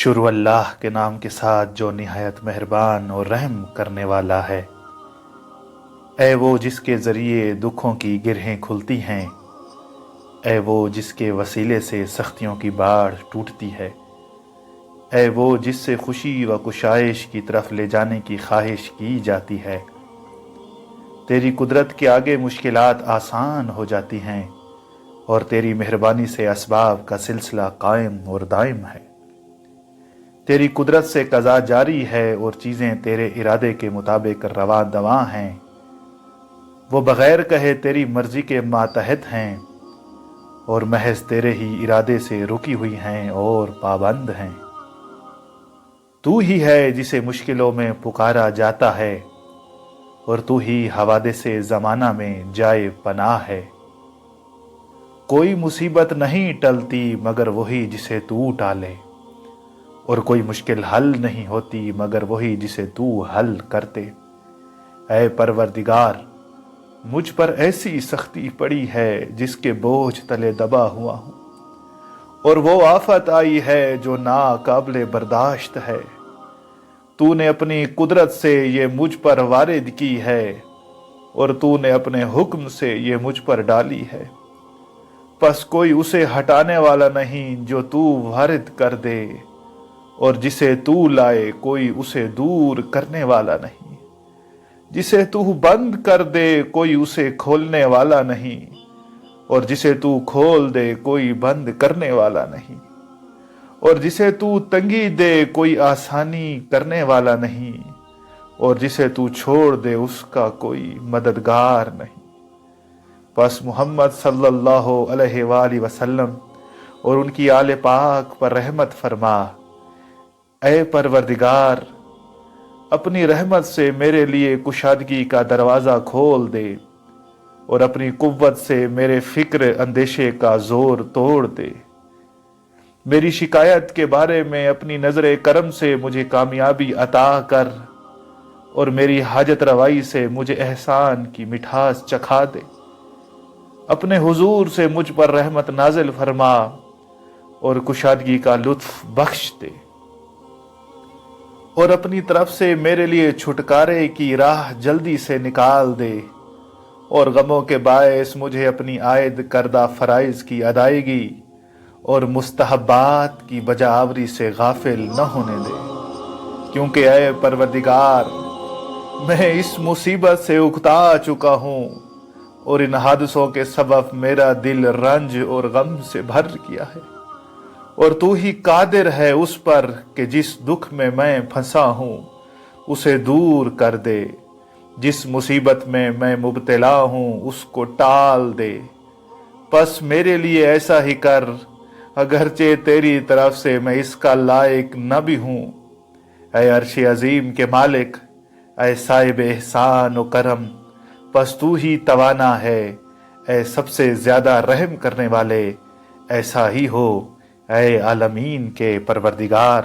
شروع اللہ کے نام کے ساتھ جو نہایت مہربان اور رحم کرنے والا ہے۔ اے وہ جس کے ذریعے دکھوں کی گرہیں کھلتی ہیں، اے وہ جس کے وسیلے سے سختیوں کی باڑ ٹوٹتی ہے، اے وہ جس سے خوشی و کشائش کی طرف لے جانے کی خواہش کی جاتی ہے۔ تیری قدرت کے آگے مشکلات آسان ہو جاتی ہیں اور تیری مہربانی سے اسباب کا سلسلہ قائم اور دائم ہے۔ تیری قدرت سے قضا جاری ہے اور چیزیں تیرے ارادے کے مطابق رواں دواں ہیں۔ وہ بغیر کہے تیری مرضی کے ماتحت ہیں اور محض تیرے ہی ارادے سے رکی ہوئی ہیں اور پابند ہیں۔ تو ہی ہے جسے مشکلوں میں پکارا جاتا ہے اور تو ہی حوادث زمانہ میں جائے پناہ ہے۔ کوئی مصیبت نہیں ٹلتی مگر وہی جسے تو ٹالے، اور کوئی مشکل حل نہیں ہوتی مگر وہی جسے تو حل کرتے۔ اے پروردگار، مجھ پر ایسی سختی پڑی ہے جس کے بوجھ تلے دبا ہوا ہوں، اور وہ آفت آئی ہے جو ناقابل برداشت ہے۔ تو نے اپنی قدرت سے یہ مجھ پر وارد کی ہے اور تو نے اپنے حکم سے یہ مجھ پر ڈالی ہے، پس کوئی اسے ہٹانے والا نہیں جو تو وارد کر دے، اور جسے تو لائے کوئی اسے دور کرنے والا نہیں۔ جسے تو بند کر دے کوئی اسے کھولنے والا نہیں، اور جسے تو کھول دے کوئی بند کرنے والا نہیں، اور جسے تو تنگی دے کوئی آسانی کرنے والا نہیں، اور جسے تو چھوڑ دے اس کا کوئی مددگار نہیں۔ پس محمد صلی اللہ علیہ وآلہ وسلم اور ان کی آل پاک پر رحمت فرما۔ اے پروردگار، اپنی رحمت سے میرے لیے کشادگی کا دروازہ کھول دے اور اپنی قوت سے میرے فکر اندیشے کا زور توڑ دے۔ میری شکایت کے بارے میں اپنی نظر کرم سے مجھے کامیابی عطا کر اور میری حاجت روائی سے مجھے احسان کی مٹھاس چکھا دے۔ اپنے حضور سے مجھ پر رحمت نازل فرما اور کشادگی کا لطف بخش دے، اور اپنی طرف سے میرے لیے چھٹکارے کی راہ جلدی سے نکال دے، اور غموں کے باعث مجھے اپنی عائد کردہ فرائض کی ادائیگی اور مستحبات کی بجاوری سے غافل نہ ہونے دے، کیونکہ اے پروردگار، میں اس مصیبت سے اکتا چکا ہوں اور ان حادثوں کے سبب میرا دل رنج اور غم سے بھر گیا ہے، اور تو ہی قادر ہے اس پر کہ جس دکھ میں پھنسا ہوں اسے دور کر دے، جس مصیبت میں مبتلا ہوں اس کو ٹال دے۔ پس میرے لیے ایسا ہی کر اگرچہ تیری طرف سے میں اس کا لائق نہ بھی ہوں۔ اے عرش عظیم کے مالک، اے صاحب احسان و کرم، پس تو ہی توانا ہے، اے سب سے زیادہ رحم کرنے والے، ایسا ہی ہو اے عالمین کے پروردگار۔